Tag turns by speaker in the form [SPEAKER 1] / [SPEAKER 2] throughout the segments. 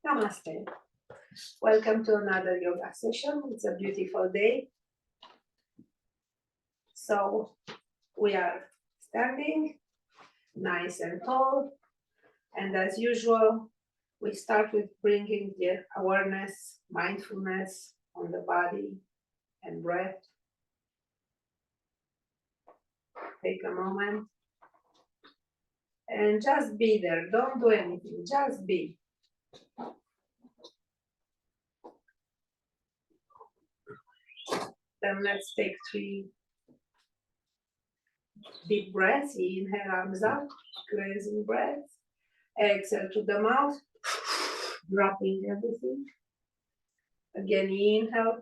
[SPEAKER 1] Namaste. Welcome to another yoga session. It's a beautiful day. So we are standing nice and tall. And as usual, we start with bringing the awareness, mindfulness on the body and breath. Take a moment and just be there. Don't do anything, just be. Then let's take 3 deep breaths. Inhale, arms up, cleansing breath. Exhale to the mouth, dropping everything. Again, inhale.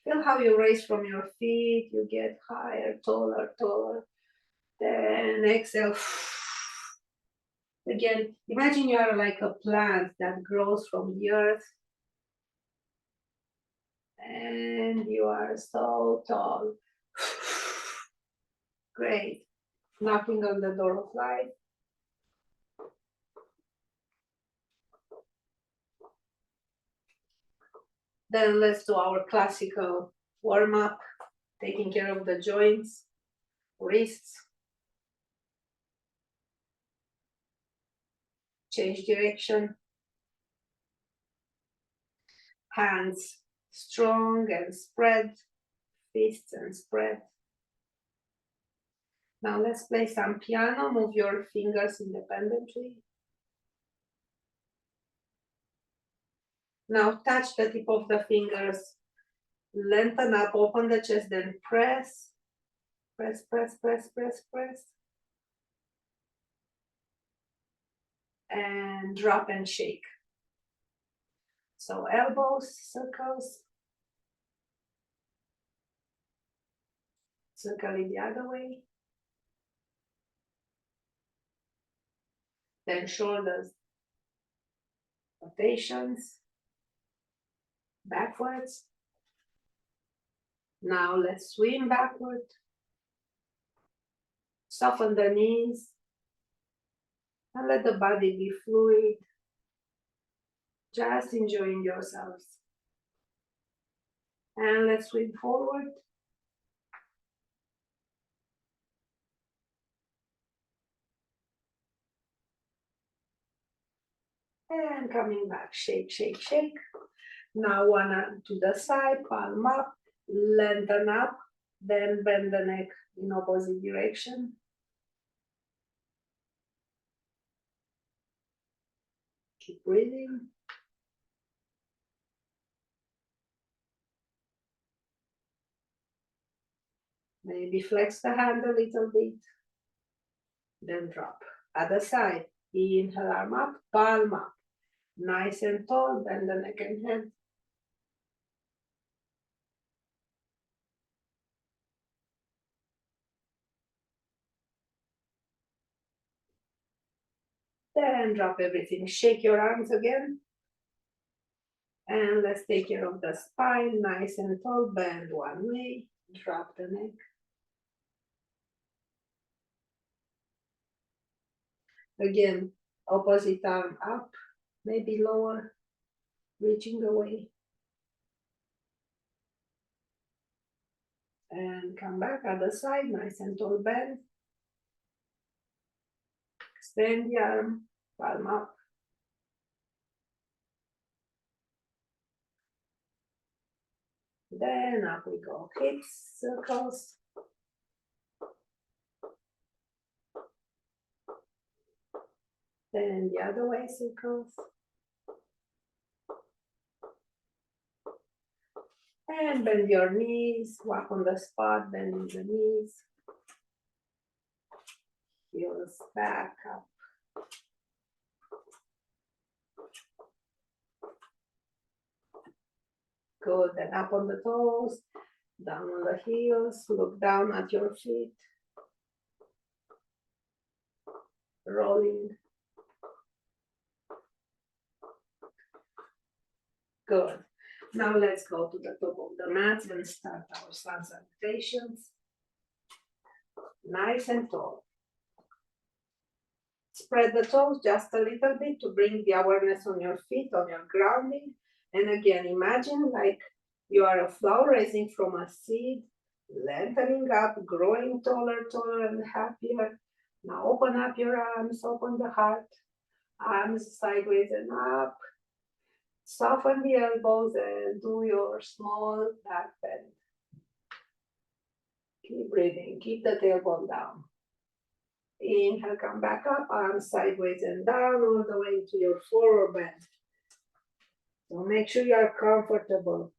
[SPEAKER 1] Feel how you raise from your feet. You get higher, taller, taller. Then exhale. Again, imagine you are like a plant that grows from the earth. And you are so tall. Great. Knocking on the door of life. Then let's do our classical warm-up, taking care of the joints, wrists. Change direction. Hands strong and spread, fists and spread. Now let's play some piano. Move your fingers independently. Now touch the tip of the fingers. Lengthen up, open the chest, then press. Press, press, press, press, press. And drop and shake. So elbows, circles. Circle it the other way. Then shoulders, rotations, backwards. Now let's swing backward. Soften the knees. And let the body be fluid. Just enjoying yourselves. And let's swing forward. And coming back, shake, shake, shake. Now one arm to the side, palm up, lengthen up, then bend the neck in opposite direction. Keep breathing. Maybe flex the hand a little bit. Then drop. Other side. Inhale, arm up, palm up. Nice and tall, bend the neck and head. Then drop everything. Shake your arms again. And let's take care of the spine. Nice and tall, bend one way. Drop the neck. Again, opposite arm up, maybe lower, reaching away. And come back, other side, nice and tall bend. Extend the arm, palm up. Then up we go, hips, circles. Then the other way, circles. And bend your knees, walk on the spot, bending the knees. Heels back up. Good, then up on the toes, down on the heels, look down at your feet. Rolling. Good. Now let's go to the top of the mat and start our sun salutations. Nice and tall. Spread the toes just a little bit to bring the awareness on your feet, on your grounding. And again, imagine like you are a flower rising from a seed, lengthening up, growing taller, taller, and happier. Now open up your arms, open the heart, arms sideways and up. Soften the elbows and do your small back bend. Keep breathing, keep the tailbone down. Inhale, come back up, arms sideways and down, all the way to your forward bend. So make sure you are comfortable.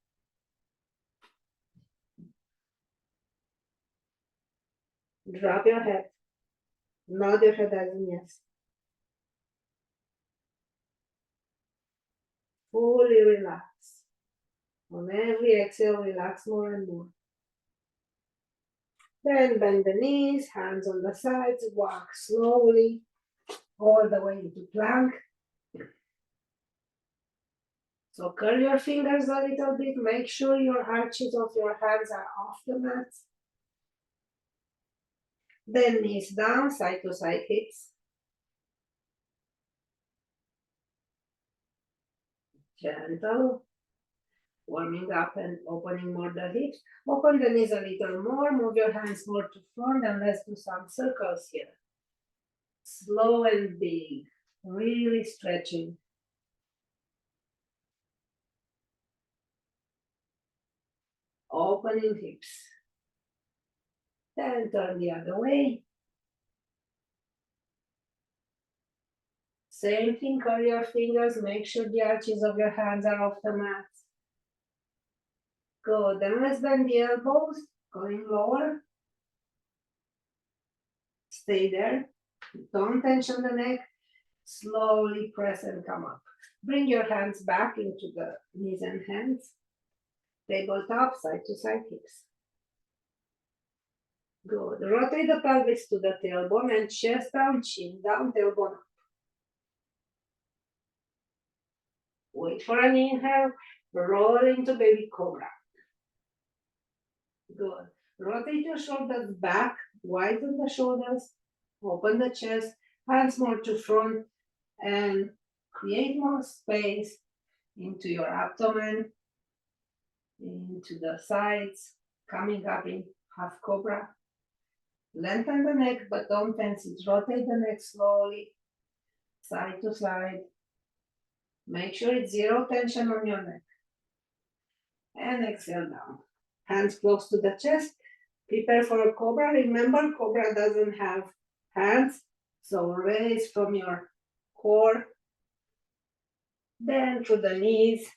[SPEAKER 1] Drop your head. Nod your head as in yes. Fully relax. On every exhale, relax more and more. Then bend the knees, hands on the sides, walk slowly all the way into plank. So curl your fingers a little bit, make sure your arches of your hands are off the mat. Then knees down, side to side hips. Gentle. Warming up and opening more the hips. Open the knees a little more, move your hands more to front, and let's do some circles here. Slow and big, really stretching. Opening hips. Then turn the other way. Same thing, curl your fingers, make sure the arches of your hands are off the mat. Good, then let's bend the elbows, going lower. Stay there, don't tension the neck, slowly press and come up. Bring your hands back into the knees and hands. Tabletop, side to side hips. Good, rotate the pelvis to the tailbone and chest down, chin down, tailbone up. Wait for an inhale, roll into baby cobra. Good. Rotate your shoulders back, widen the shoulders, open the chest, hands more to front, and create more space into your abdomen, into the sides, coming up in half cobra. Lengthen the neck, but don't tense it. Rotate the neck slowly, side to side. Make sure it's zero tension on your neck. And exhale down. Hands close to the chest. Prepare for a cobra. Remember, cobra doesn't have hands, so raise from your core. Then through the knees.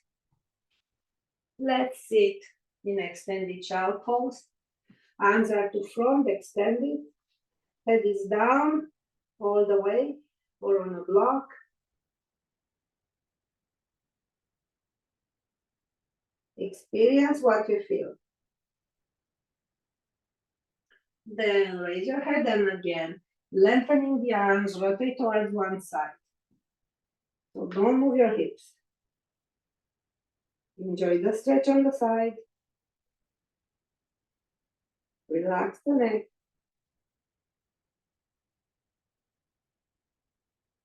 [SPEAKER 1] Let's sit in extended child pose. Arms are to front, extended. Head is down all the way or on a block. Experience what you feel. Then raise your head and again, lengthening the arms, rotate towards one side. So don't move your hips. Enjoy the stretch on the side. Relax the neck.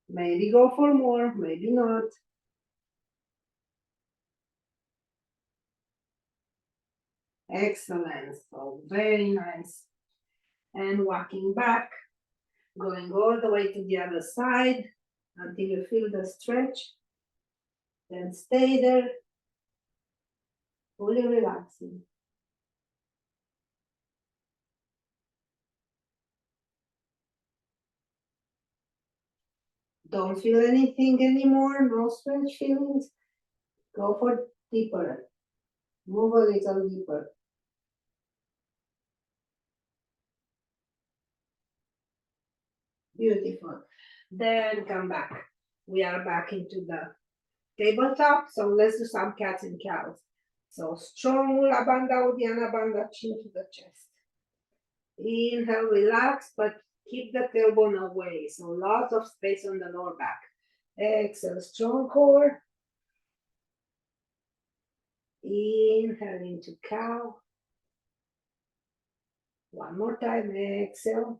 [SPEAKER 1] Maybe go for more, maybe not. Excellent, so very nice. And walking back, going all the way to the other side until you feel the stretch. Then stay there, fully relaxing. Don't feel anything anymore, no stretch feelings. Go for deeper. Move a little deeper. Beautiful. Then come back. We are back into the tabletop. So let's do some cats and cows. So strong Mula Bandha Uddiyana Bandha, chin to the chest. Inhale, relax, but keep the tailbone away. So lots of space on the lower back. Exhale, strong core. Inhale into cow. One more time, exhale,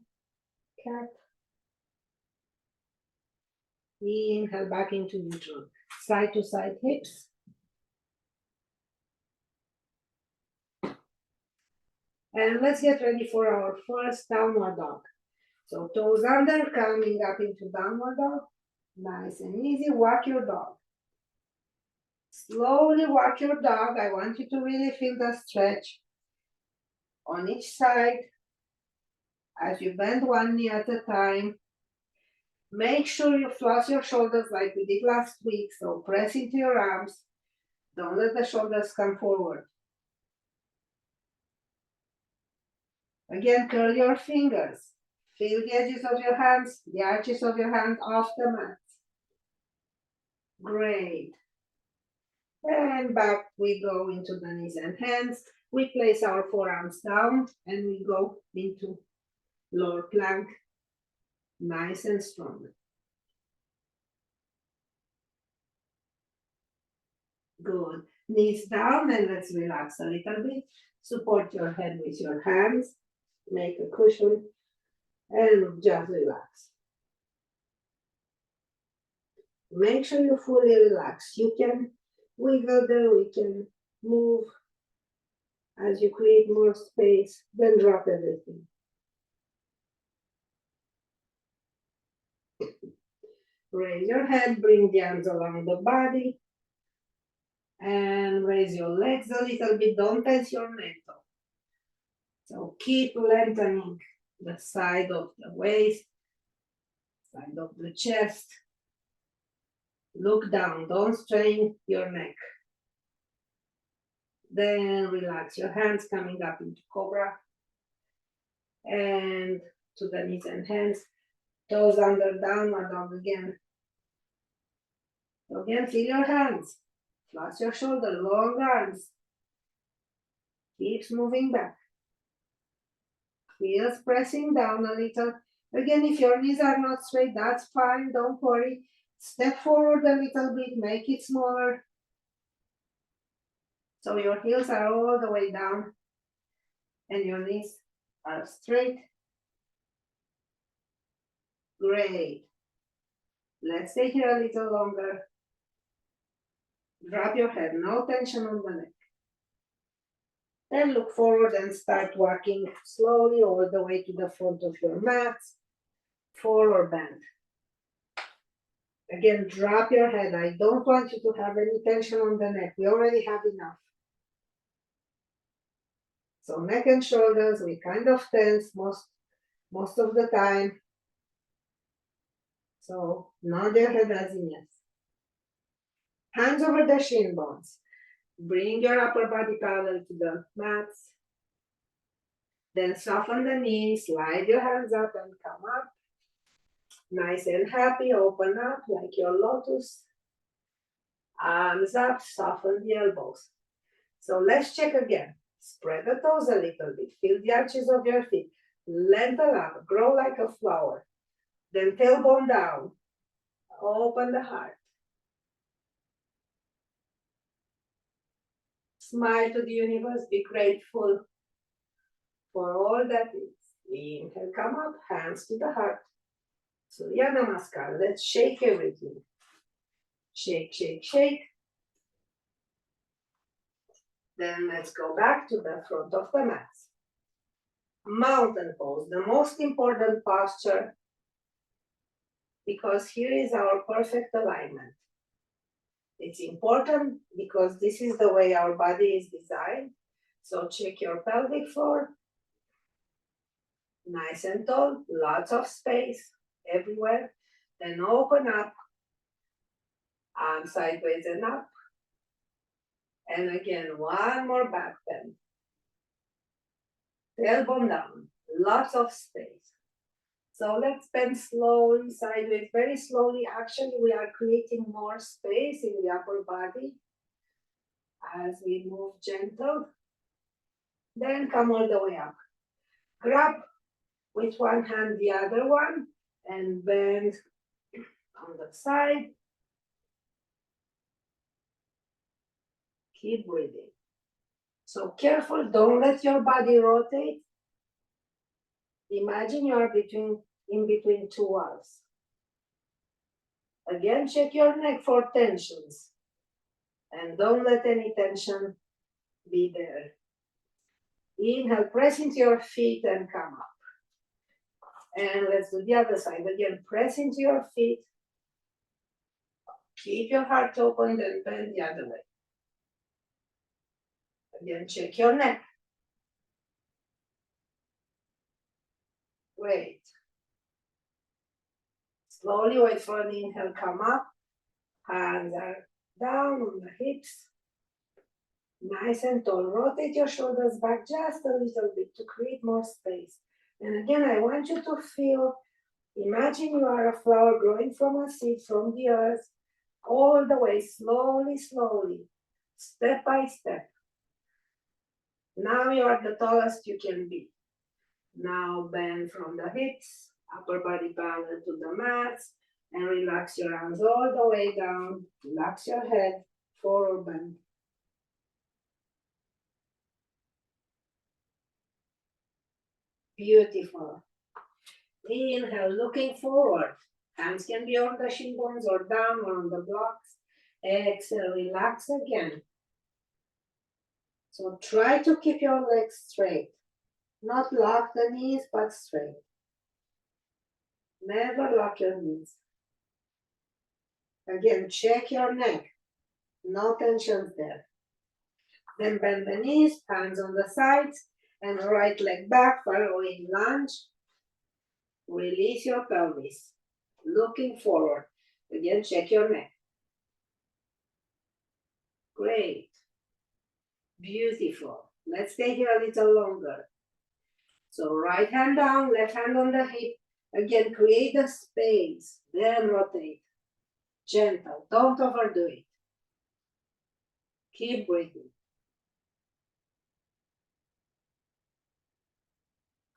[SPEAKER 1] cat. Inhale back into neutral. Side to side hips. And let's get ready for our first downward dog. So toes under, coming up into downward dog. Nice and easy. Walk your dog. Slowly walk your dog. I want you to really feel the stretch on each side as you bend one knee at a time. Make sure you floss your shoulders like we did last week. So press into your arms. Don't let the shoulders come forward. Again, curl your fingers. Feel the edges of your hands, the arches of your hands off the mat. Great. And back we go into the knees and hands. We place our forearms down and we go into lower plank, nice and strong. Good. Knees down and let's relax a little bit. Support your head with your hands. Make a cushion and just relax. Make sure you fully relax. You can wiggle there, we can move as you create more space, then drop everything. Raise your head, bring the arms along the body, and raise your legs a little bit. Don't tense your neck though. So keep lengthening the side of the waist, side of the chest. Look down, don't strain your neck. Then relax your hands coming up into cobra and to the knees and hands. Toes under, downward dog again. Again, feel your hands. Floss your shoulder, long arms. Keeps moving back. Heels pressing down a little. Again, if your knees are not straight, that's fine, don't worry. Step forward a little bit, make it smaller. So your heels are all the way down and your knees are straight. Great. Let's stay here a little longer. Drop your head, no tension on the neck. Then look forward and start walking slowly all the way to the front of your mat. Forward bend. Again, drop your head. I don't want you to have any tension on the neck. We already have enough. So neck and shoulders, we kind of tense most of the time. So nod your head as in yes. Hands over the shin bones. Bring your upper body parallel to the mats. Then soften the knees, slide your hands up and come up. Nice and happy, open up like your lotus. Arms up, soften the elbows. So let's check again. Spread the toes a little bit. Feel the arches of your feet. Lengthen up, grow like a flower. Then tailbone down. Open the heart. Smile to the universe. Be grateful for all that is. Inhale, come up, hands to the heart. Surya Namaskar. Let's shake everything. Shake, shake, shake. Then let's go back to the front of the mat. Mountain pose, the most important posture, because here is our perfect alignment. It's important because this is the way our body is designed. So check your pelvic floor. Nice and tall, lots of space everywhere. Then open up, arms sideways and up. And again, one more back bend. Tailbone down, lots of space. So let's bend slowly, sideways, very slowly. Actually, we are creating more space in the upper body as we move gentle. Then come all the way up. Grab with one hand the other one and bend on the side. Keep breathing. So careful, don't let your body rotate. Imagine you are in between two walls. Again, check your neck for tensions. And don't let any tension be there. Inhale, press into your feet and come up. And let's do the other side. Again, press into your feet. Keep your heart open and bend the other way. Again, check your neck. Great. Slowly wait for an inhale, come up. Hands are down on the hips. Nice and tall. Rotate your shoulders back just a little bit to create more space. And again, I want you to feel, imagine you are a flower growing from a seed from the earth, all the way, slowly, slowly, step by step. Now you are the tallest you can be. Now bend from the hips, upper body parallel to the mat, and relax your arms all the way down. Relax your head, forward bend. Beautiful. Inhale, looking forward. Hands can be on the shin bones or down or on the blocks. Exhale, relax again. So try to keep your legs straight. Not lock the knees, but straight. Never lock your knees. Again, check your neck. No tensions there. Then bend the knees, hands on the sides, and right leg back, following lunge. Release your pelvis. Looking forward. Again, check your neck. Great. Beautiful. Let's stay here a little longer. So right hand down, left hand on the hip. Again, create a space. Then rotate. Gentle. Don't overdo it. Keep breathing.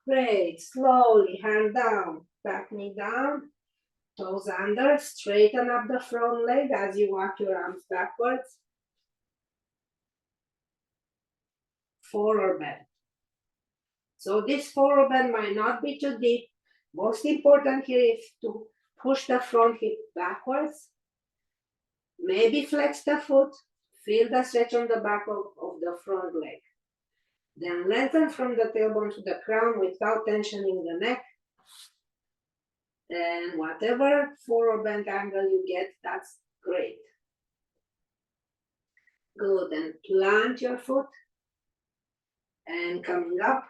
[SPEAKER 1] Great. Slowly, hand down. Back knee down. Toes under. Straighten up the front leg as you walk your arms backwards. Forward bend. So this forward bend might not be too deep. Most important here is to push the front hip backwards. Maybe flex the foot. Feel the stretch on the back of the front leg. Then lengthen from the tailbone to the crown without tensioning the neck. Then whatever forward bend angle you get, that's great. Good, and plant your foot. And coming up.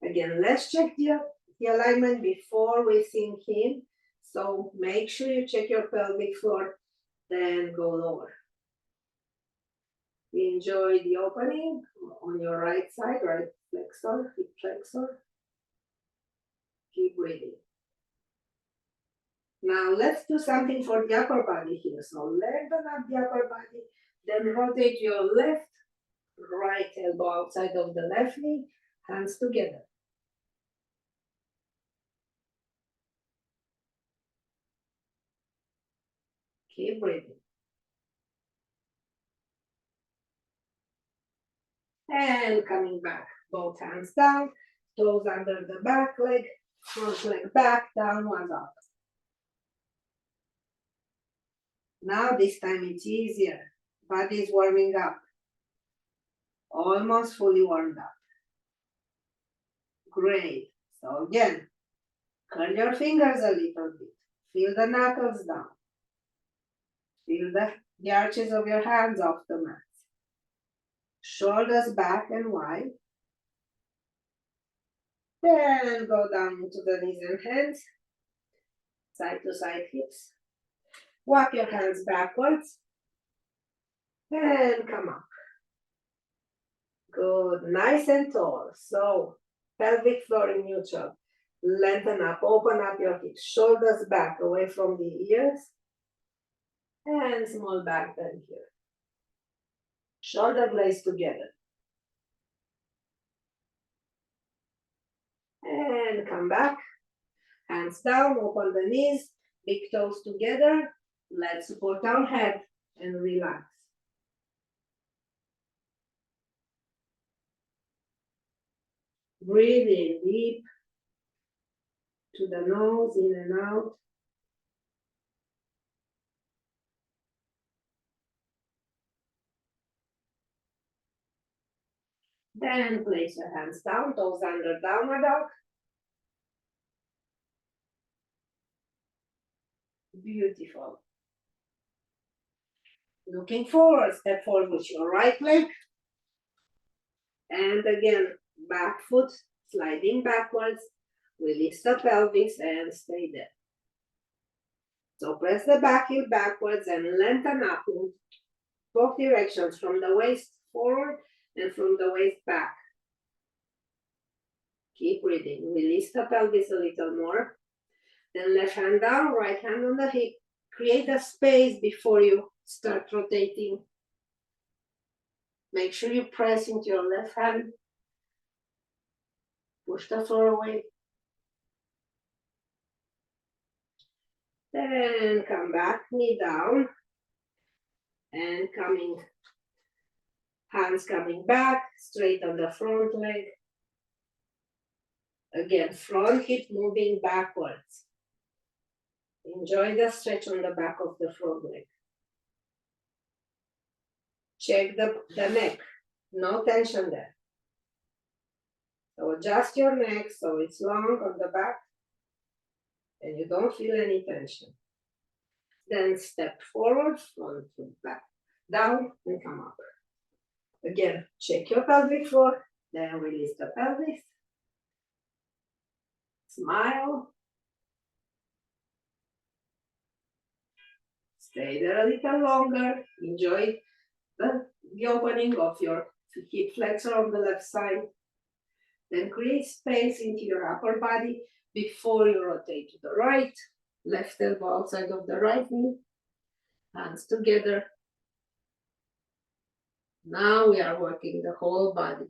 [SPEAKER 1] Again, let's check the alignment before we sink in. So make sure you check your pelvic floor, then go lower. Enjoy the opening on your right side, right flexor, hip flexor. Keep breathing. Now let's do something for the upper body here. So lengthen up the upper body, then rotate your left, right elbow outside of the left knee, hands together. Keep breathing. And coming back, both hands down, toes under the back leg, front leg back, downward dog. Now this time it's easier. Body is warming up. Almost fully warmed up. Great. So again, curl your fingers a little bit. Feel the knuckles down. Feel the arches of your hands off the mat. Shoulders back and wide. Then go down into the knees and hands. Side to side hips. Walk your hands backwards. And come up. Good. Nice and tall. So pelvic floor in neutral. Lengthen up. Open up your hips. Shoulders back away from the ears. And small back bend here. Shoulder blades together. And come back. Hands down, open the knees, big toes together. Let's support our head and relax. Breathe in deep to the nose, in and out. Then place your hands down, toes under downward dog. Beautiful. Looking forward, step forward with your right leg. And again, back foot sliding backwards. Release the pelvis and stay there. So press the back heel backwards and lengthen up in both directions, from the waist forward and from the waist back. Keep breathing. Release the pelvis a little more. Then left hand down, right hand on the hip. Create a space before you start rotating. Make sure you press into your left hand. Push the floor away. Then come back, knee down. And hands coming back, straight on the front leg. Again, front hip moving backwards. Enjoy the stretch on the back of the front leg. Check the neck, no tension there. So adjust your neck so it's long on the back and you don't feel any tension. Then step forward, front to back, down and come up. Again, check your pelvic floor, then release the pelvis. Smile. Stay there a little longer. Enjoy the opening of your hip flexor on the left side. Then create space into your upper body before you rotate to the right. Left elbow outside of the right knee. Hands together. Now we are working the whole body.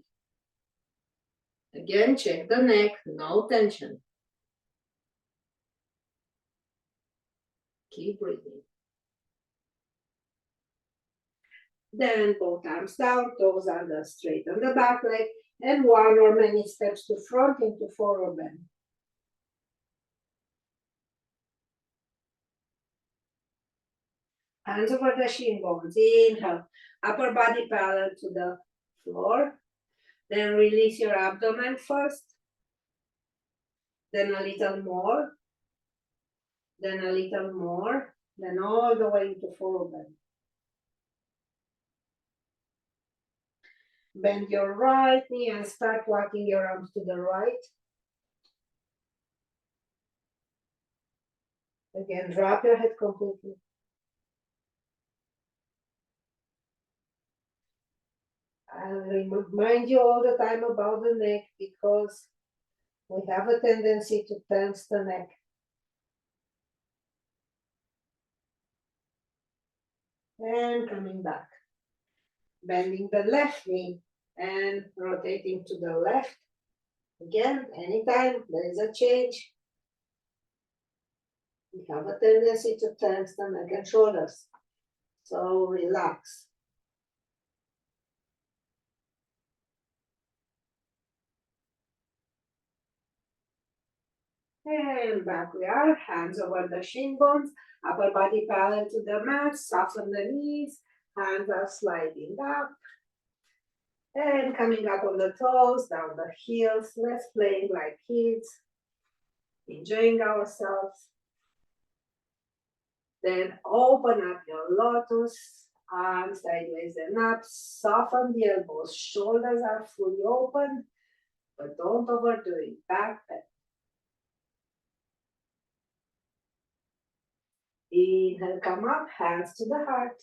[SPEAKER 1] Again, check the neck, no tension. Keep breathing. Then both arms down, toes under, straight on the back leg, and one or many steps to front into forward bend. Hands over the shin bones. Inhale, upper body parallel to the floor. Then release your abdomen first. Then a little more. Then a little more. Then all the way into forward bend. Bend your right knee and start walking your arms to the right. Again, drop your head completely. I'll remind you all the time about the neck because we have a tendency to tense the neck. And coming back. Bending the left knee and rotating to the left. Again, anytime there is a change, we have a tendency to tense the neck and shoulders. So relax. And back we are, hands over the shin bones, upper body parallel to the mat, soften the knees, hands are sliding up. And coming up on the toes, down the heels, let's play like kids, enjoying ourselves. Then open up your lotus, arms sideways and up, soften the elbows, shoulders are fully open, but don't overdo it, back bend. Inhale, come up, hands to the heart.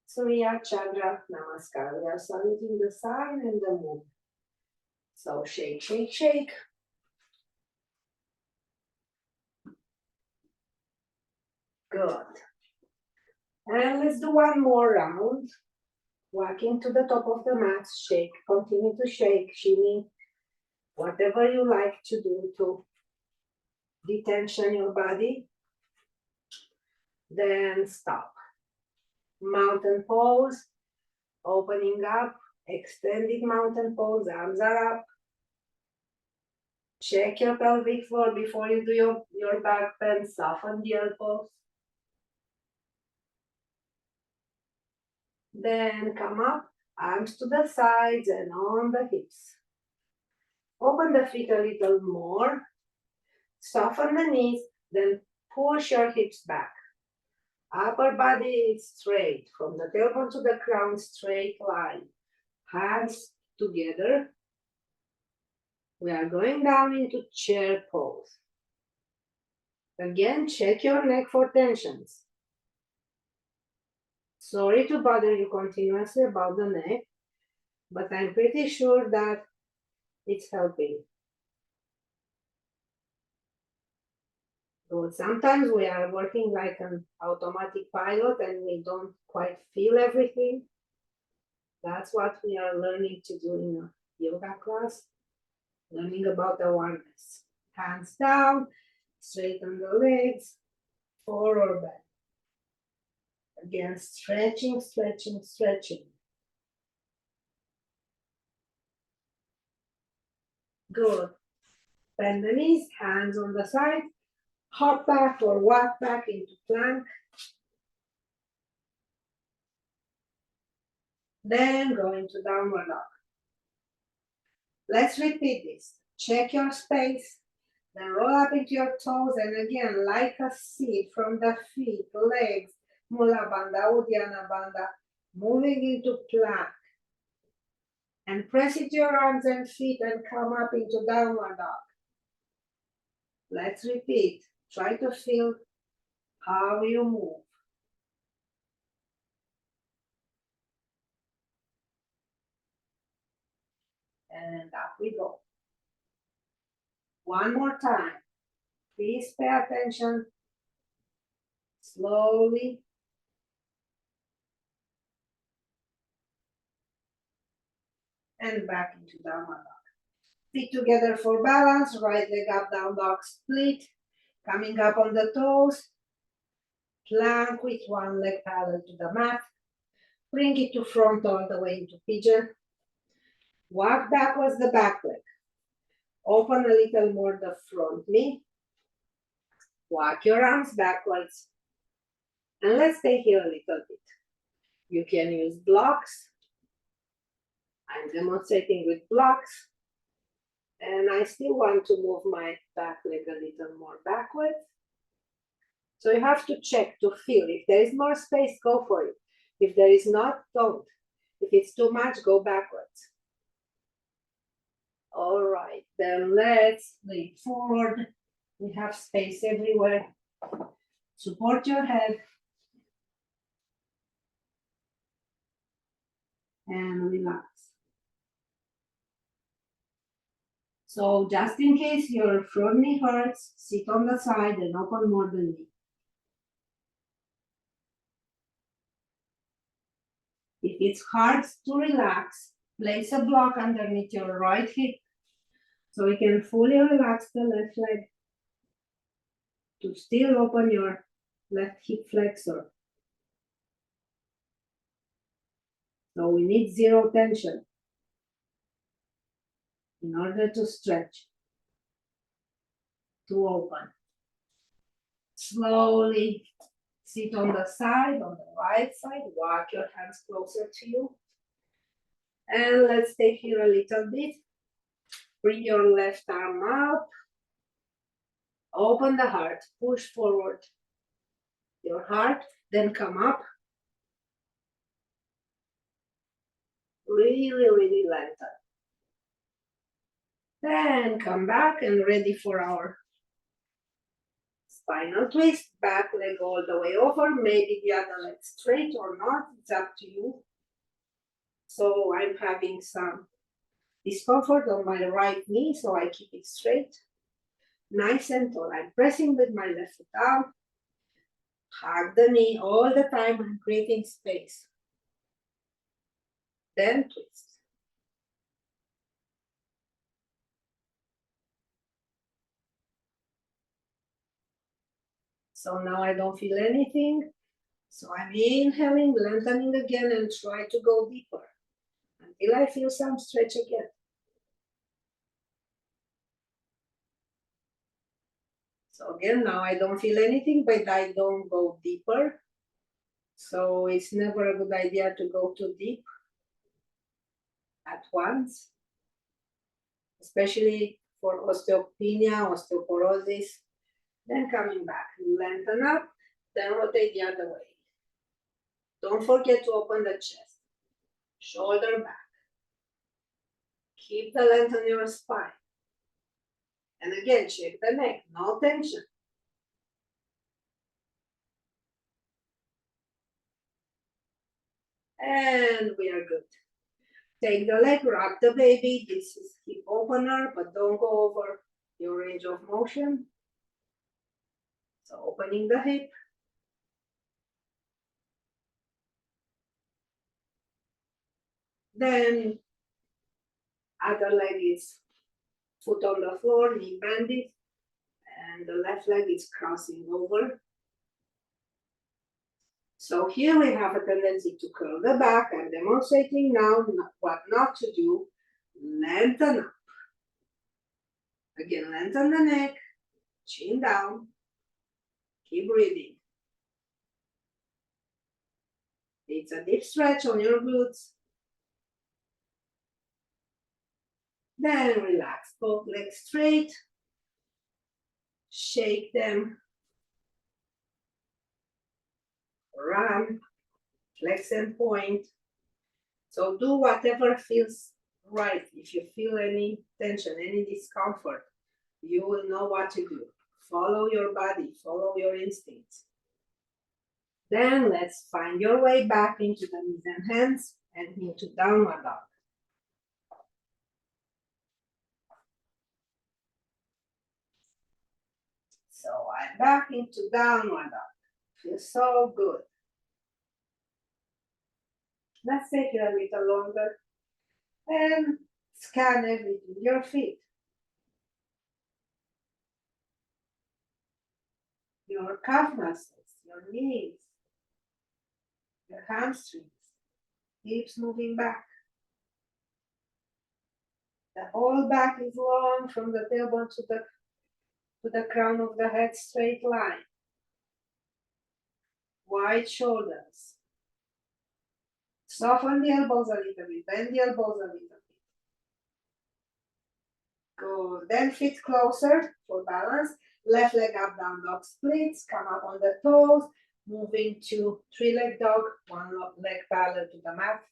[SPEAKER 1] Surya Chandra Namaskar. We are saluting the sun and the moon. So shake, shake, shake. Good. And let's do one more round. Walking to the top of the mat, shake, continue to shake, shimmy, whatever you like to do to detension your body. Then stop. Mountain pose, opening up, extended mountain pose, arms are up. Check your pelvic floor before you do your back bend, soften the elbows. Then come up, Arms to the sides and on the hips. Open the feet a little more. Soften the knees, then push your hips back. Upper body is straight, from the tailbone to the crown, straight line. Hands together. We are going down into chair pose. Again, check your neck for tensions. Sorry to bother you continuously about the neck, but I'm pretty sure that it's helping. So sometimes we are working like an automatic pilot and we don't quite feel everything. That's what we are learning to do in a yoga class, learning about awareness. Hands down, straighten the legs, forward or back. Again, stretching, stretching, stretching. Good. Bend the knees, hands on the side, hop back or walk back into plank. Then go into downward dog. Let's repeat this. Check your space, then roll up into your toes, and again, like a seed from the feet, legs, Mula Bandha, Uddiyana Bandha, moving into plank. And press into your arms and feet and come up into downward dog. Let's repeat. Try to feel how you move. And up we go. One more time. Please pay attention. Slowly. And back into downward dog. Feet together for balance. Right leg up, down dog split. Coming up on the toes. Plank with one leg parallel to the mat. Bring it to front all the way into pigeon. Walk backwards the back leg. Open a little more the front knee. Walk your arms backwards. And let's stay here a little bit. You can use blocks. I'm demonstrating with blocks. And I still want to move my back leg a little more backwards. So you have to check to feel. If there is more space, go for it. If there is not, don't. If it's too much, go backwards. All right, then let's lean forward. We have space everywhere. Support your head. And relax. So just in case your front knee hurts, sit on the side and open more the knee. If it's hard to relax, place a block underneath your right hip so you can fully relax the left leg to still open your left hip flexor. So we need zero tension in order to stretch, to open. Slowly sit on the side, on the right side, walk your hands closer to you. And let's stay here a little bit. Bring your left arm up. Open the heart, push forward your heart, then come up. Really, really lengthen. Then come back and ready for our spinal twist. Back leg all the way over. Maybe the other leg straight or not. It's up to you. So I'm having some discomfort on my right knee, so I keep it straight. Nice and tall. I'm pressing with my left foot down. Hug the knee all the time. I'm creating space. Then twist. So now I don't feel anything. So I'm inhaling, lengthening again, and try to go deeper until I feel some stretch again. So again, now I don't feel anything, but I don't go deeper. So it's never a good idea to go too deep. at once, especially for osteopenia, osteoporosis. Then coming back, lengthen up, then rotate the other way. Don't forget to open the chest, shoulder back. Keep the length on your spine. And again, check the neck, no tension. And we are good. Take the leg, rock the baby. This is hip opener, but don't go over your range of motion. So opening the hip. Then other leg is foot on the floor, knee bended, and the left leg is crossing over. So here we have a tendency to curl the back. I'm demonstrating now what not to do. Lengthen up. Again, lengthen the neck, chin down, keep breathing. It's a deep stretch on your glutes. Then relax, both legs straight. Shake them. Run, flex and point. So do whatever feels right. If you feel any tension, any discomfort, you will know what to do. Follow your body, follow your instincts. Then let's find your way back into the knees and hands and into downward dog. So I'm back into downward dog. Feels so good. Let's take it a little longer and scan everything. Your feet, your calf muscles, your knees, your hamstrings, hips moving back. The whole back is long from the tailbone to the crown of the head, straight line. Wide shoulders. Soften the elbows a little bit, bend the elbows a little bit. Good. Then feet closer for balance. Left leg up, down dog splits. Come up on the toes. Moving to three-leg dog. One leg parallel to the mat.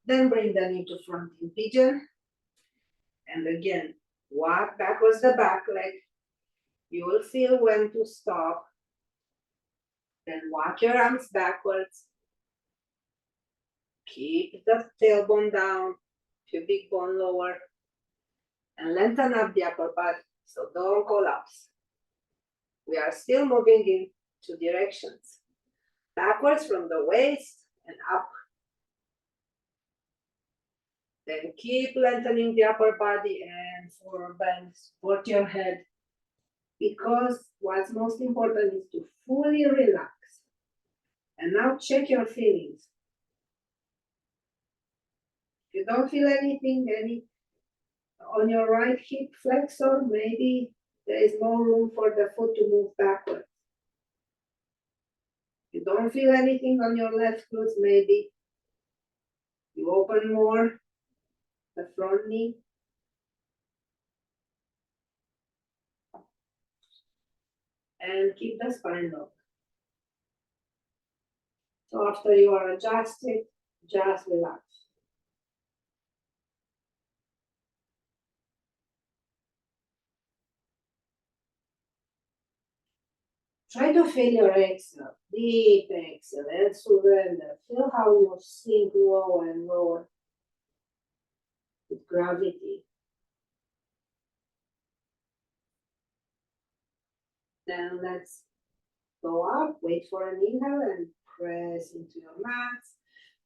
[SPEAKER 1] Then bring the knee to front in pigeon. And again, walk backwards the back leg. You will feel when to stop. Then walk your arms backwards. Keep the tailbone down, pubic bone lower, and lengthen up the upper body, so don't collapse. We are still moving in two directions. Backwards from the waist and up. Then keep lengthening the upper body and forward bend, support your head. Because what's most important is to fully relax. And now check your feelings. If you don't feel anything, on your right hip flexor, maybe there is no room for the foot to move backwards. If you don't feel anything on your left glutes, maybe you open more the front knee. And keep the spine low. So after you are adjusted, just relax. Try to feel your exhale, deep exhale, and surrender. Feel how you sink lower and lower with gravity. Then let's go up, wait for an inhale and press into your mats.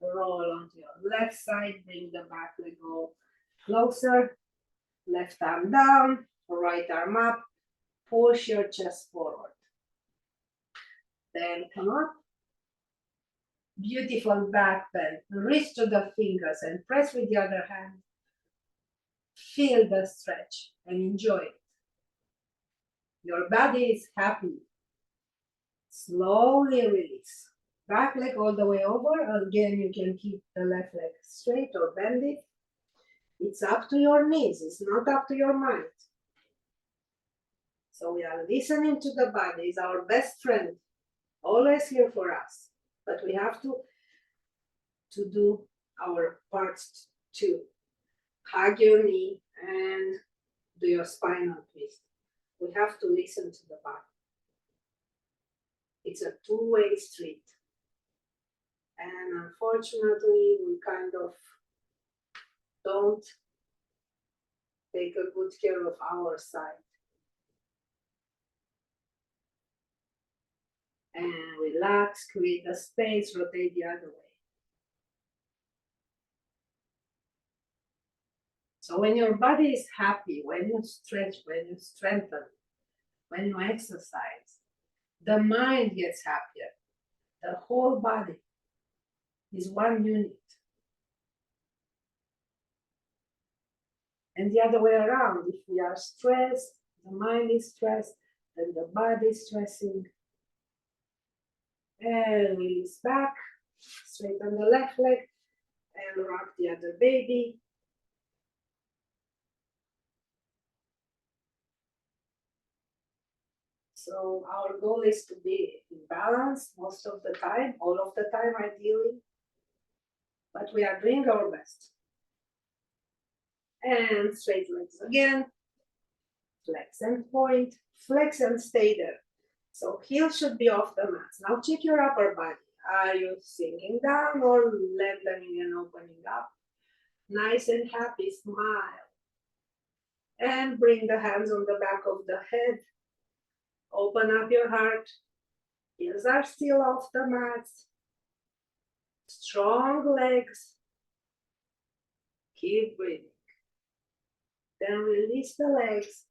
[SPEAKER 1] Roll onto your left side, bring the back leg go closer. Left arm down, right arm up, push your chest forward. Then come up. Beautiful back bend. Reach to the fingers and press with the other hand. Feel the stretch and enjoy it. Your body is happy. Slowly release. Back leg all the way over. Again, you can keep the left leg straight or bend it. It's up to your knees. It's not up to your mind. So we are listening to the body. It's our best friend, always here for us. But we have to do our parts too. Hug your knee and do your spinal twist. We have to listen to the body. It's a two-way street. And unfortunately, we kind of don't take a good care of our side. And relax, create a space, rotate the other way. So when your body is happy, when you stretch, when you strengthen, when you exercise, the mind gets happier. The whole body is one unit. And the other way around, if we are stressed, the mind is stressed, then the body is stressing. And release back, straighten the left leg, and rock the other baby. So our goal is to be in balance most of the time, all of the time ideally, but we are doing our best. And straight legs again, flex and point, flex and stay there. So heels should be off the mat. Now check your upper body. Are you sinking down or lengthening and opening up? Nice and happy, smile. And bring the hands on the back of the head. Open up your heart. Heels are still off the mat. Strong legs. Keep breathing. Then release the legs.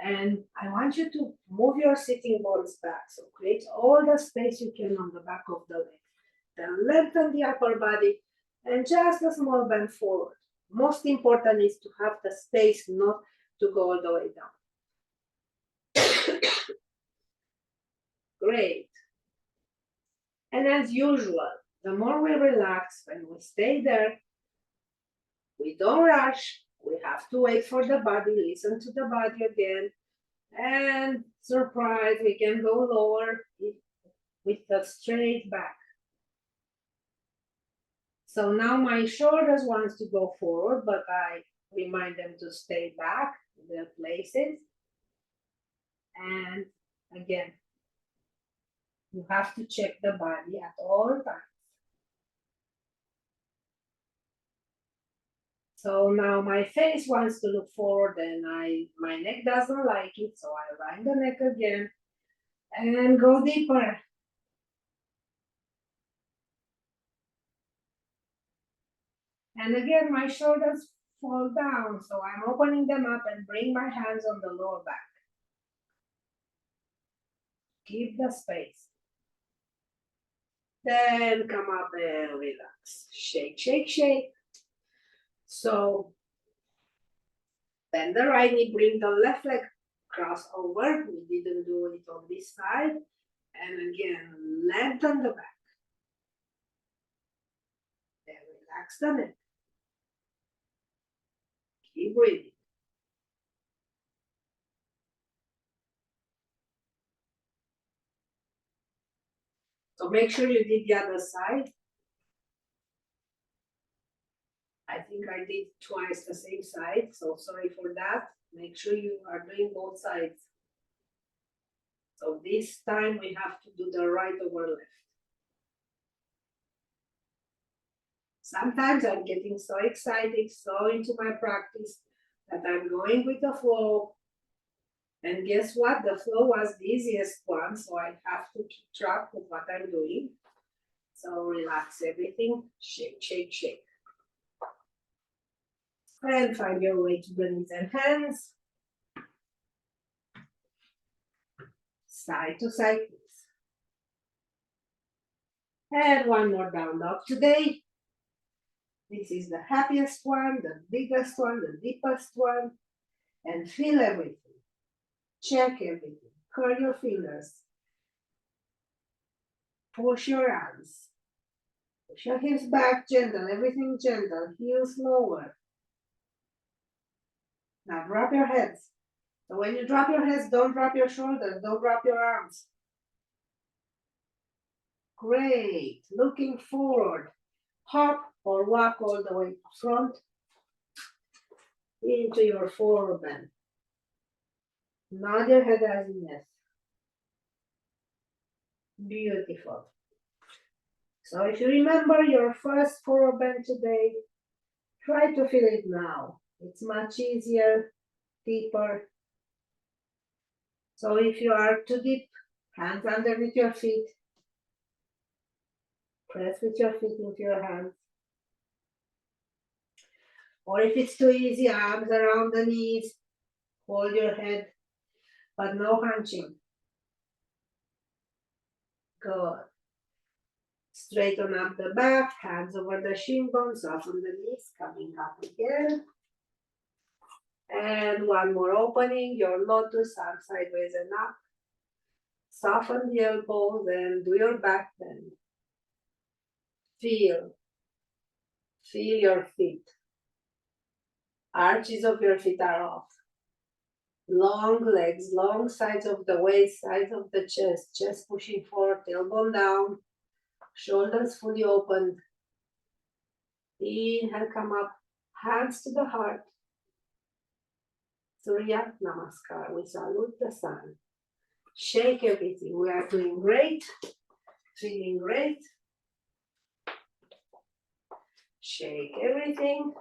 [SPEAKER 1] And I want you to move your sitting bones back. So create all the space you can on the back of the leg. Then lengthen the upper body and just a small bend forward. Most important is to have the space, not to go all the way down. Great. And as usual, the more we relax, when we stay there, we don't rush. We have to wait for the body, listen to the body again. And surprise, we can go lower with the straight back. So now my shoulders wants to go forward, but I remind them to stay back in their places. And again, you have to check the body at all times. So now my face wants to look forward and my neck doesn't like it, so I wind the neck again and go deeper. And again, my shoulders fall down, so I'm opening them up and bring my hands on the lower back. Keep the space. Then come up and relax. Shake, shake, shake. So bend the right knee, bring the left leg cross over. We didn't do it on this side. And again, lengthen the back. Then relax the neck. Keep breathing. So make sure you did the other side. I think I did twice the same side, so sorry for that. Make sure you are doing both sides. So this time we have to do the right over left. Sometimes I'm getting so excited, so into my practice that I'm going with the flow. And guess what? The flow was the easiest one, so I have to keep track of what I'm doing. So relax everything, shake, shake, shake. And find your way to the knees and hands. Side to side, please. And one more down dog today. This is the happiest one, the biggest one, the deepest one. And feel everything. Check everything. Curl your fingers. Push your arms. Push your hips back, gentle, everything gentle, heels lower. Now drop your heads. So when you drop your heads, don't drop your shoulders, don't drop your arms. Great, looking forward. Hop or walk all the way front into your forward bend. Nod your head as yes. Beautiful. So if you remember your first forward bend today, try to feel it now. It's much easier, deeper. So if you are too deep, hands underneath your feet. Press with your feet into your hands. Or if it's too easy, arms around the knees. Hold your head, but no hunching. Good. Straighten up the back, hands over the shin bones, soften the knees, coming up again. And one more opening, your lotus, arms sideways and up. Soften the elbows and do your back bend. Feel your feet. Arches of your feet are off. Long legs, long sides of the waist, sides of the chest pushing forward, tailbone down, shoulders fully opened. Inhale, come up, hands to the heart. Surya Namaskar, we salute the sun. Shake everything, we are doing great, feeling great. Shake everything.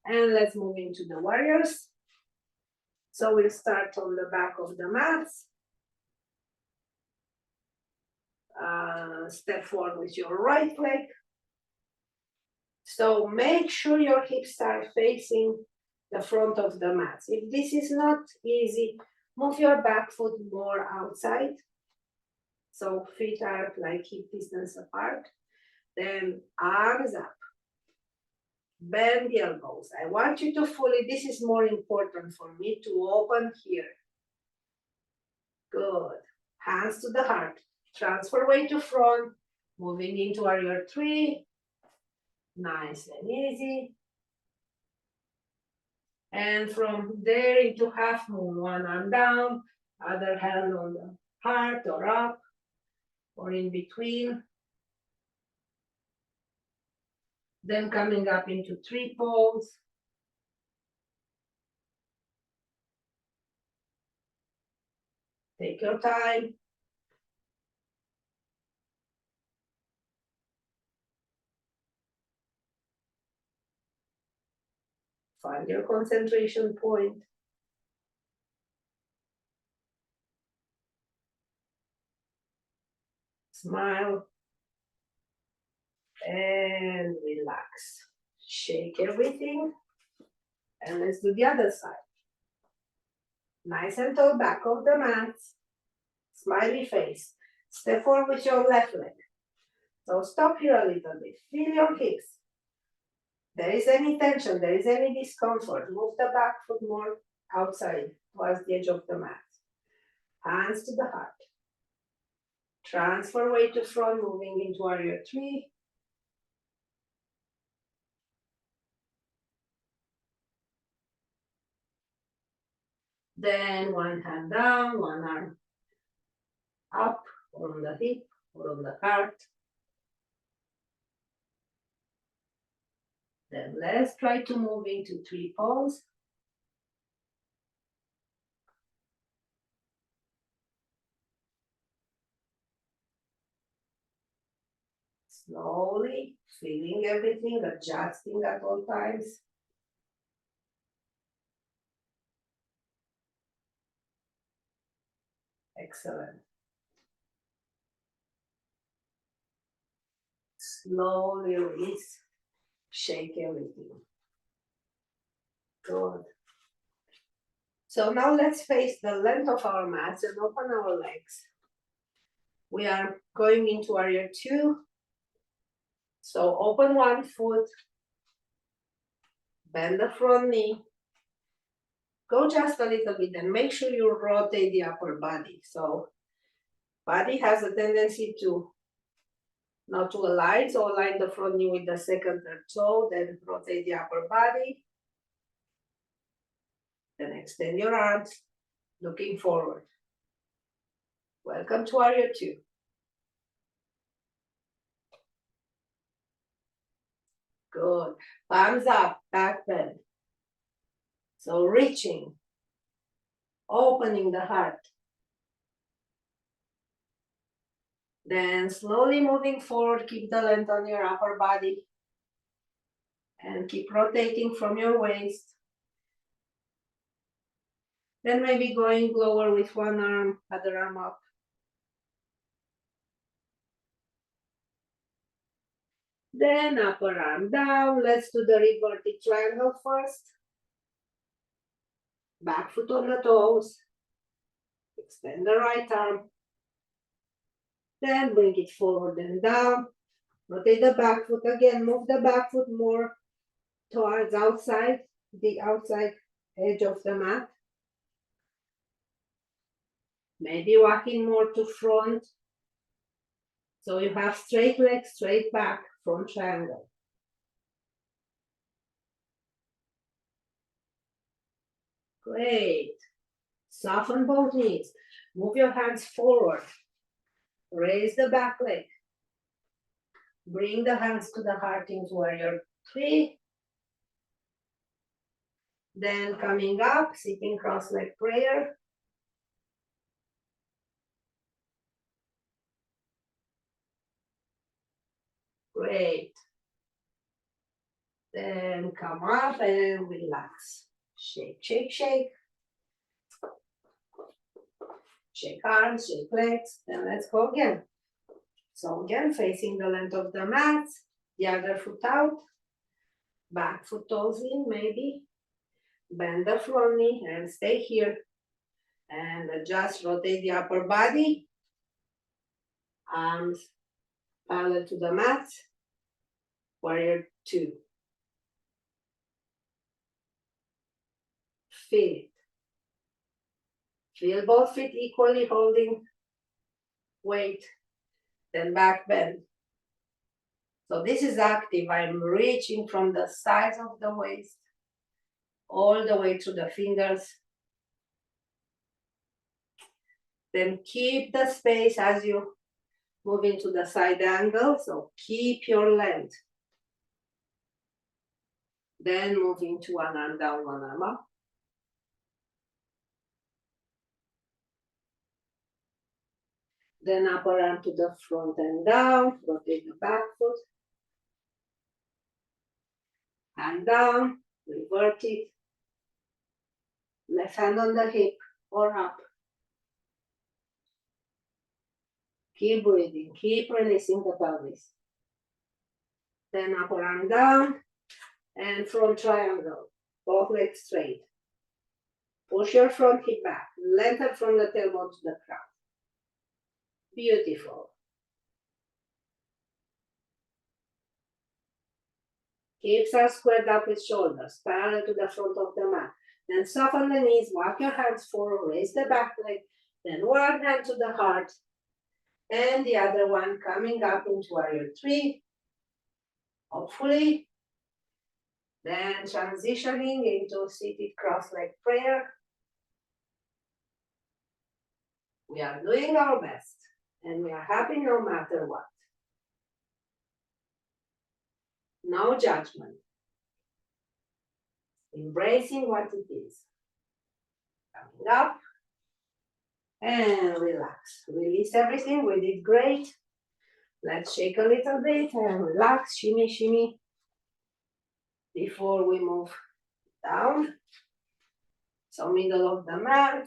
[SPEAKER 1] And let's move into the warriors. So we'll start on the back of the mats. Step forward with your right leg. So make sure your hips are facing the front of the mat. If this is not easy, move your back foot more outside. So feet are like hip distance apart. Then arms up. Bend the elbows. I want you to fully, this is more important for me, to open here. Good. Hands to the heart. Transfer weight to front. Moving into warrior three. Nice and easy. And from there into half moon, one arm down, other hand on the heart or up or in between. Then coming up into tree pose. Take your time. Find your concentration point. Smile. And relax. Shake everything. And let's do the other side. Nice and tall, back of the mat. Smiley face. Step forward with your left leg. So stop here a little bit. Feel your hips. There is any tension, there is any discomfort, move the back foot more outside towards the edge of the mat. Hands to the heart. Transfer weight to front, moving into warrior three. Then one hand down, one arm up, or on the hip, or on the heart. Then let's try to move into tree pose. Slowly, feeling everything, adjusting at all times. Excellent. Slowly release, shake everything. Good. So now let's face the length of our mats and open our legs. We are going into warrior two. So open one foot, bend the front knee, go just a little bit and make sure you rotate the upper body. So body has a tendency to not to align, so align the front knee with the second, third toe, then rotate the upper body. Then extend your arms, looking forward. Welcome to Warrior Two. Good. Palms up, back bend. So reaching, opening the heart. Then slowly moving forward, keep the length on your upper body. And keep rotating from your waist. Then maybe going lower with one arm, other arm up. Then upper arm down. Let's do the reverted triangle first. Back foot on the toes. Extend the right arm. Then bring it forward and down. Rotate the back foot again. Move the back foot more towards outside, the outside edge of the mat. Maybe walking more to front. So you have straight legs, straight back, front triangle. Great. Soften both knees. Move your hands forward. Raise the back leg. Bring the hands to the heart into Warrior Three. Then coming up, sitting cross-leg prayer. Great. Then come up and relax. Shake, shake, shake. Shake arms, shake legs. Then let's go again. So again, facing the length of the mat, the other foot out. Back foot toes in, maybe. Bend the front knee and stay here. And just rotate the upper body. Arms parallel to the mat. Warrior Two. Feel it. Feel both feet equally holding weight. Then back bend. So this is active. I'm reaching from the sides of the waist all the way to the fingers. Then keep the space as you move into the side angle. So keep your length. Then move into one arm down, one arm up. Then upper arm to the front and down. Rotate the back foot. Hand down. Revert it. Left hand on the hip or up. Keep breathing. Keep releasing the pelvis. Then upper arm down. And front triangle. Both legs straight. Push your front hip back. Lengthen from the tailbone to the crown. Beautiful. Hips are squared up with shoulders, parallel to the front of the mat. Then soften the knees, walk your hands forward, raise the back leg. Then one hand to the heart. And the other one coming up into Warrior Three. Hopefully. Then transitioning into seated cross-leg prayer. We are doing our best. And we are happy no matter what. No judgment. Embracing what it is. Coming up. And relax. Release everything. We did great. Let's shake a little bit and relax. Shimmy, shimmy. Before we move down. So middle of the mat.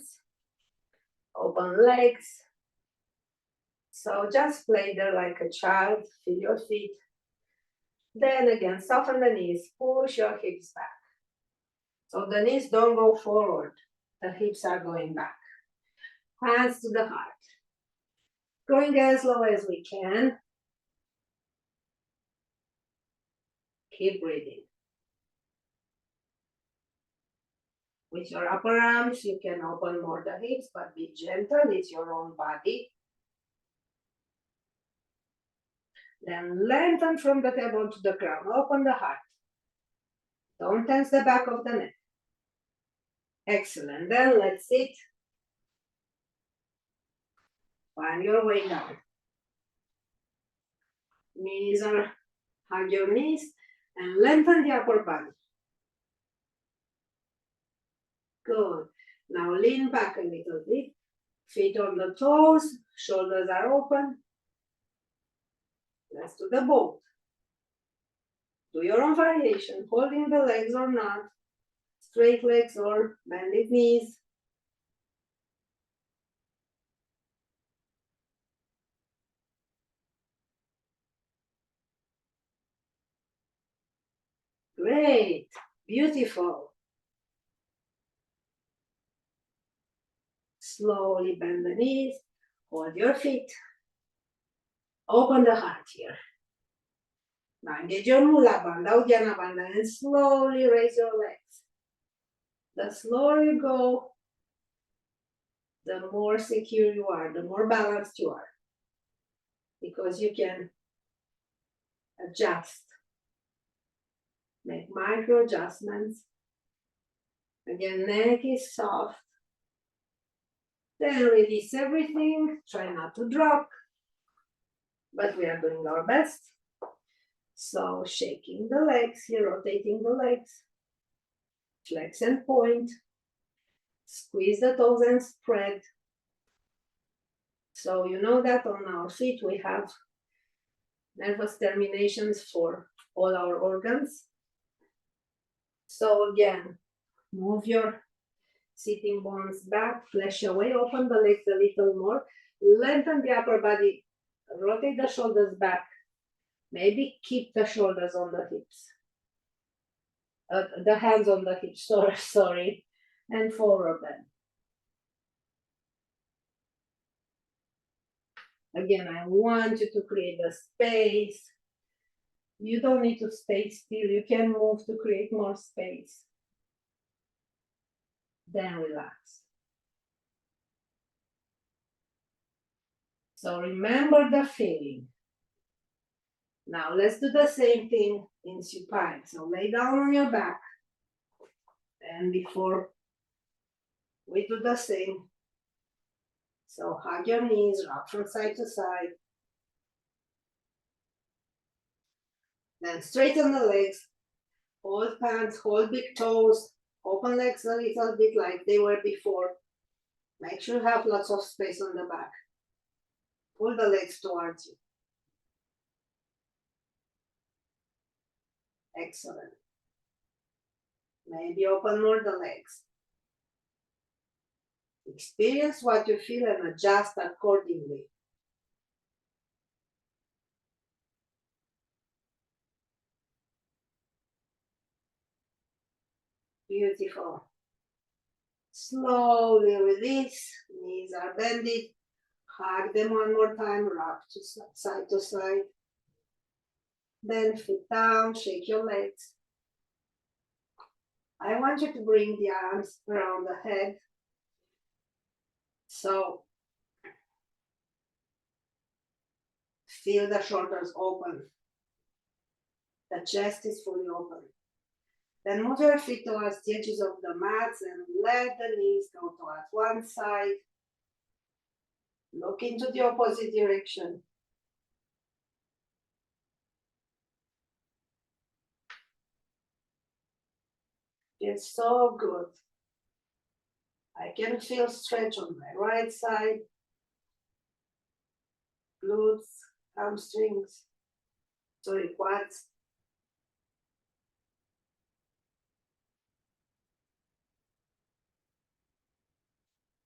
[SPEAKER 1] Open legs. So just play there like a child. Feel your feet. Then again, soften the knees. Push your hips back. So the knees don't go forward. The hips are going back. Hands to the heart. Going as low as we can. Keep breathing. With your upper arms, you can open more the hips, but be gentle. It's your own body. Then lengthen from the table to the ground. Open the heart. Don't tense the back of the neck. Excellent. Then let's sit. Find your way down. Hug your knees and lengthen the upper body. Good. Now lean back a little bit. Feet on the toes, shoulders are open. Let's do the boat. Do your own variation, holding the legs or not, straight legs or bended knees. Great, beautiful. Slowly bend the knees, hold your feet. Open the heart here. Now engage your Mula Bandha, Uddiyana Bandha, and slowly raise your legs. The slower you go, the more secure you are, the more balanced you are. Because you can adjust, make micro adjustments. Again, neck is soft. Then release everything, try not to drop, but we are doing our best. So shaking the legs here, rotating the legs, flex and point, squeeze the toes and spread. So you know that on our feet we have nervous terminations for all our organs. So again, move your sitting bones back, flesh away, open the legs a little more, lengthen the upper body, rotate the shoulders back, maybe keep the shoulders on the hips, the hands on the hips, sorry, and forward them. Again, I want you to create a space. You don't need to stay still, you can move to create more space. Then relax. So remember the feeling. Now let's do the same thing in supine. So lay down on your back. And before we do the same, so hug your knees, rock from side to side. Then straighten the legs, hold pants, hold big toes, open legs a little bit like they were before. Make sure you have lots of space on the back. Pull the legs towards you. Excellent. Maybe open more the legs. Experience what you feel and adjust accordingly. Beautiful. Slowly release, knees are bended. Hug them one more time, rock to side to side. Then feet down, shake your legs. I want you to bring the arms around the head. So feel the shoulders open. The chest is fully open. Then move your feet towards the edges of the mats and let the knees go towards one side. Look into the opposite direction. Feels so good. I can feel stretch on my right side, glutes, hamstrings, sorry, quads.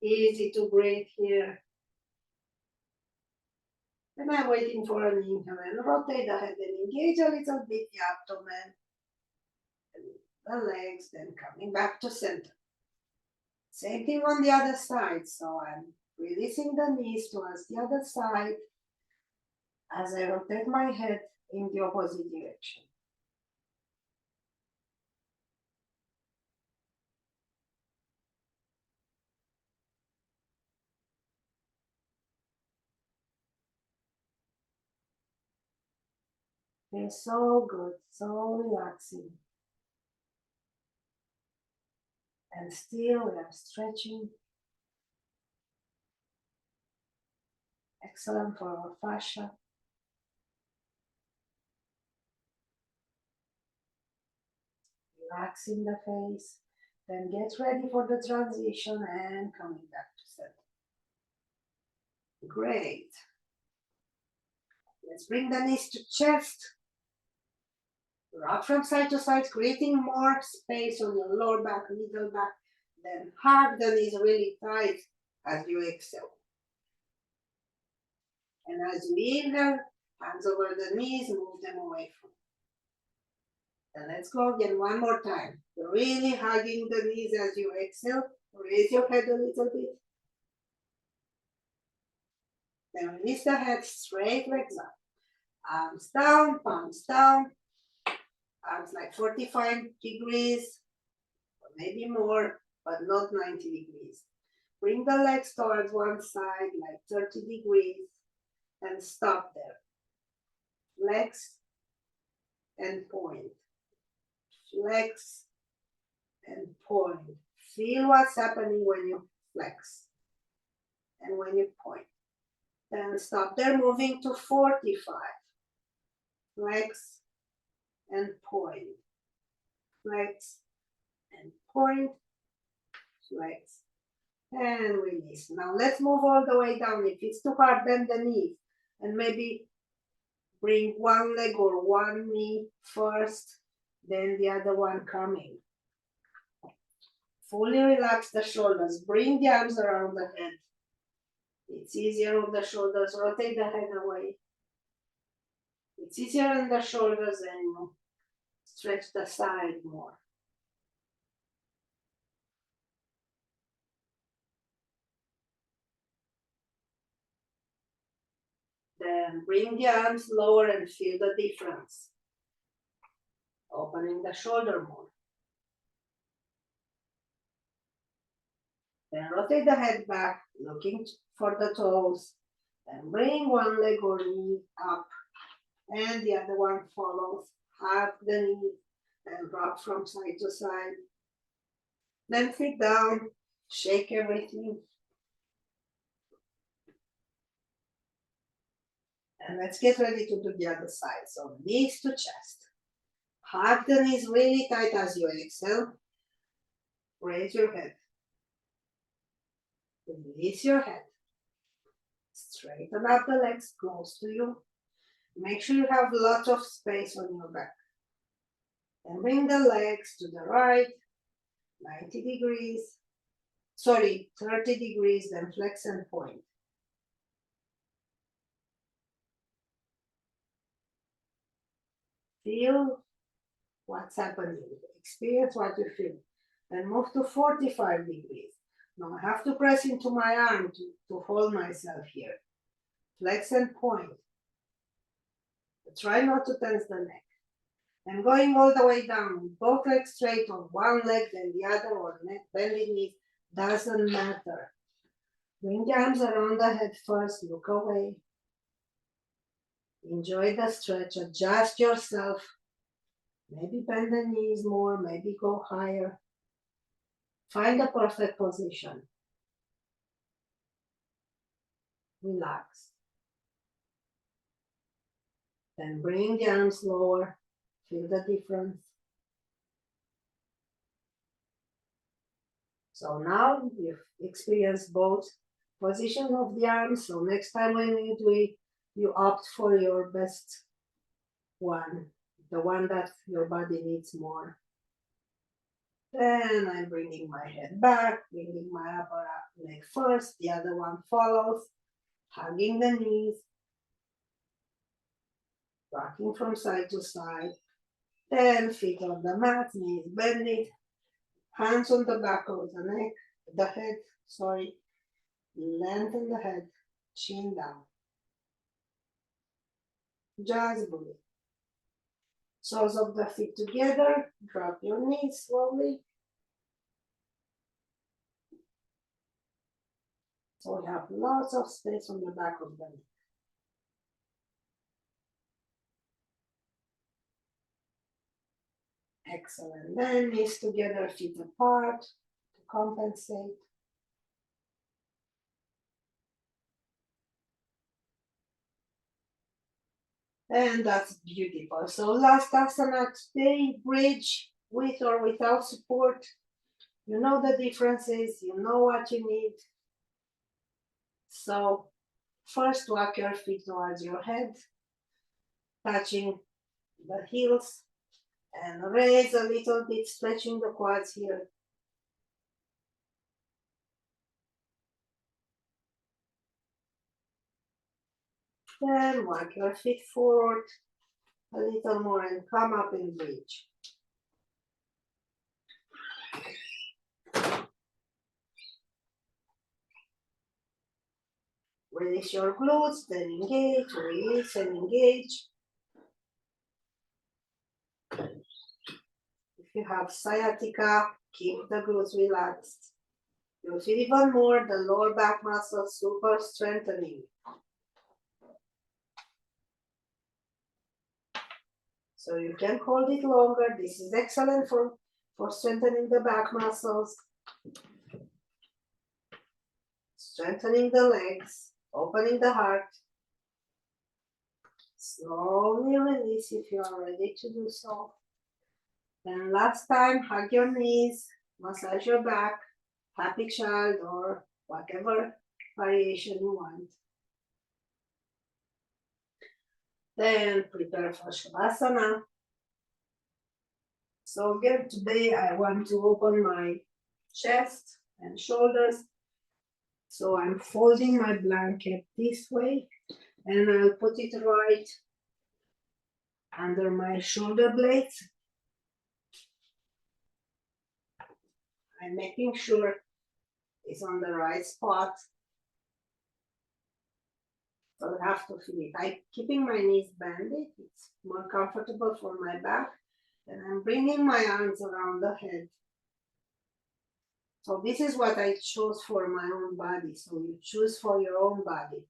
[SPEAKER 1] Easy to breathe here. And I'm waiting for an inhale and rotate the head and engage a little bit the abdomen, the legs, then coming back to center. Same thing on the other side. So I'm releasing the knees towards the other side as I rotate my head in the opposite direction. Feels so good, so relaxing. And still we are stretching. Excellent for our fascia. Relaxing the face. Then get ready for the transition and coming back to center. Great. Let's bring the knees to chest. Rock from side to side, creating more space on your lower back, middle back. Then hug the knees really tight as you exhale. And as you inhale, hands over the knees, move them away from you. And let's go again one more time. Really hugging the knees as you exhale. Raise your head a little bit. Then release the head, straight legs up. Arms down, palms down. Arms like 45 degrees, or maybe more, but not 90 degrees. Bring the legs towards one side, like 30 degrees, and stop there. Flex and point. Flex and point. Feel what's happening when you flex and when you point. Then stop there, moving to 45. Flex and point. Flex and point. Flex and release. Now let's move all the way down. If it's too hard, bend the knees and maybe bring one leg or one knee first, then the other one coming. Fully relax the shoulders. Bring the arms around the head. It's easier on the shoulders. Rotate the head away. It's easier on the shoulders and you stretch the side more. Then bring the arms lower and feel the difference. Opening the shoulder more. Then rotate the head back, looking for the toes. Then bring one leg or knee up and the other one follows. Hug the knee and rock from side to side. Then sit down, shake everything. And let's get ready to do the other side. So knees to chest. Hug the knees really tight as you exhale. Raise your head. Release your head. Straighten up the legs close to you. Make sure you have lots of space on your back. And bring the legs to the right, 90 degrees. Sorry, 30 degrees, then flex and point. Feel what's happening. Experience what you feel. Then move to 45 degrees. Now I have to press into my arm to hold myself here. Flex and point. Try not to tense the neck. And going all the way down with both legs straight on one leg, then the other, or neck bending knees, doesn't matter. Bring the arms around the head first, look away. Enjoy the stretch, adjust yourself. Maybe bend the knees more, maybe go higher. Find the perfect position. Relax. Then bring the arms lower. Feel the difference. So now you've experienced both positions of the arms. So next time when you do it, you opt for your best one, the one that your body needs more. Then I'm bringing my head back, bringing my upper leg first, the other one follows, hugging the knees, rocking from side to side. Then feet on the mat, knees bending, hands on the back of the head, sorry. Lengthen the head, chin down. Just breathe. Soles of the feet together, drop your knees slowly. So we have lots of space on the back of the neck. Excellent. Then knees together, feet apart to compensate. And that's beautiful. So last asana today, bridge with or without support. You know the differences, you know what you need. So first walk your feet towards your head, touching the heels, and raise a little bit, stretching the quads here. Then walk your feet forward a little more and come up in bridge. Release your glutes, then engage, release and engage. If you have sciatica, keep the glutes relaxed. You'll feel even more the lower back muscles super strengthening. So you can hold it longer. This is excellent for strengthening the back muscles, strengthening the legs, opening the heart. Slowly release if you are ready to do so. Then last time, hug your knees, massage your back, happy child, or whatever variation you want. Then prepare for Shavasana. So again, today I want to open my chest and shoulders. So I'm folding my blanket this way and I'll put it right under my shoulder blades. I'm making sure it's on the right spot. So I have to feel it. I'm keeping my knees bended. It's more comfortable for my back. And I'm bringing my arms around the head. So this is what I chose for my own body. So you choose for your own body.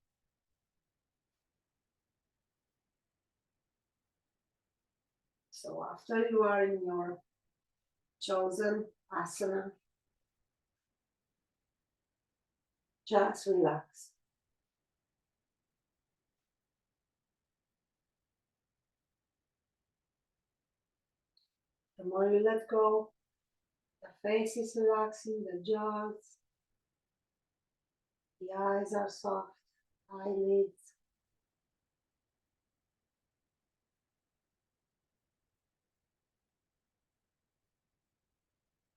[SPEAKER 1] So after you are in your chosen asana, just relax. The more you let go, the face is relaxing, the jaws, the eyes are soft, eyelids.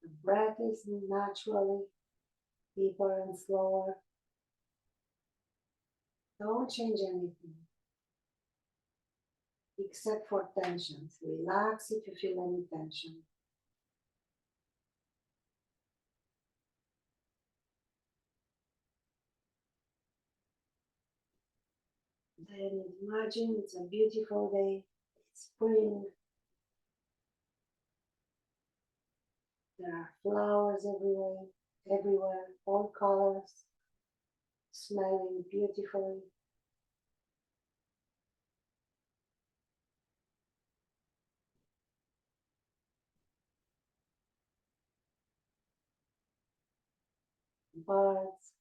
[SPEAKER 1] The breath is naturally deeper and slower. Don't change anything except for tensions. Relax if you feel any tension. Then imagine it's a beautiful day. It's spring. There are flowers everywhere, all colors, smelling beautifully. Birds,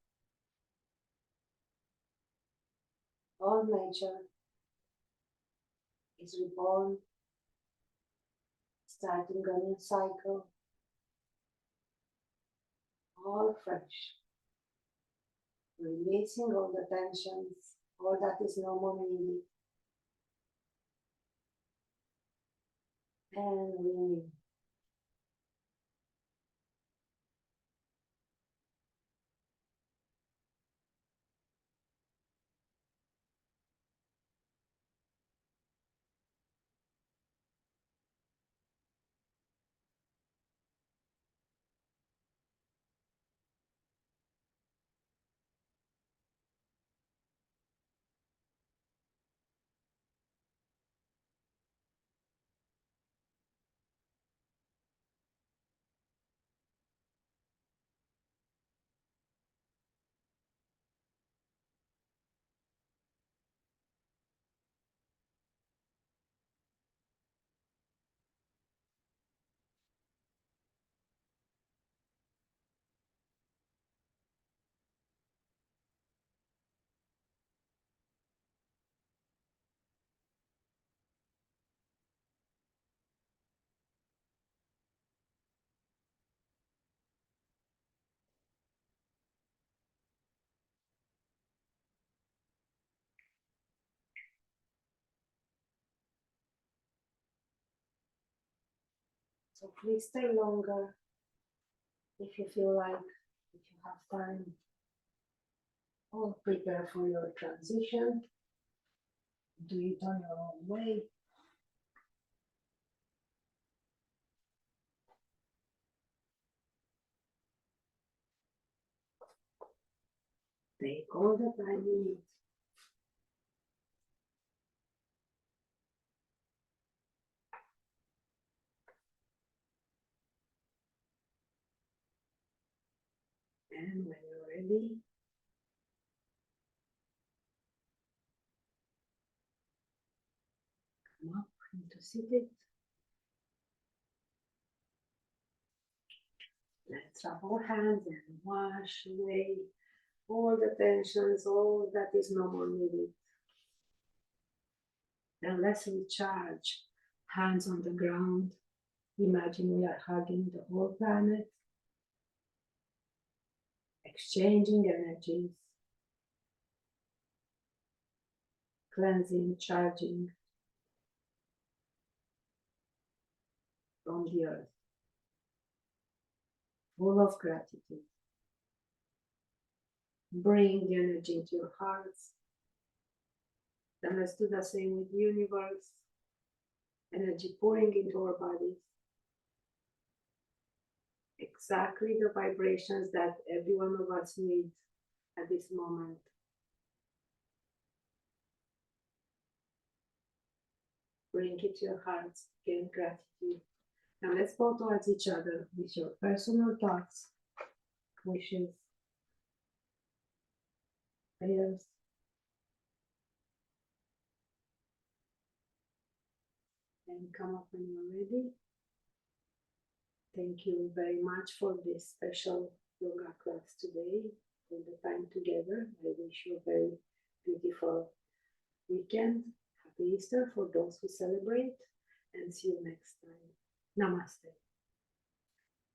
[SPEAKER 1] all nature is reborn, starting a new cycle, all fresh, releasing all the tensions, all that is no more needed, and renew. So please stay longer if you feel like, if you have time, or prepare for your transition. Do it on your own way. Take all the time you need. And when you're ready, come up into seated. Let's rub our hands and wash away all the tensions, all that is no more needed. Then let's recharge. Hands on the ground. Imagine we are hugging the whole planet, exchanging energies, cleansing, charging from the earth, full of gratitude. Bring the energy into your hearts. Then let's do the same with the universe. Energy pouring into our bodies. Exactly the vibrations that every one of us needs at this moment. Bring it to your hearts, again, gratitude. Now let's go towards each other with your personal thoughts, wishes, prayers. And come up when you're ready. Thank you very much for this special yoga class today, for the time together. I wish you a very beautiful weekend. Happy Easter for those who celebrate, and see you next time. Namaste.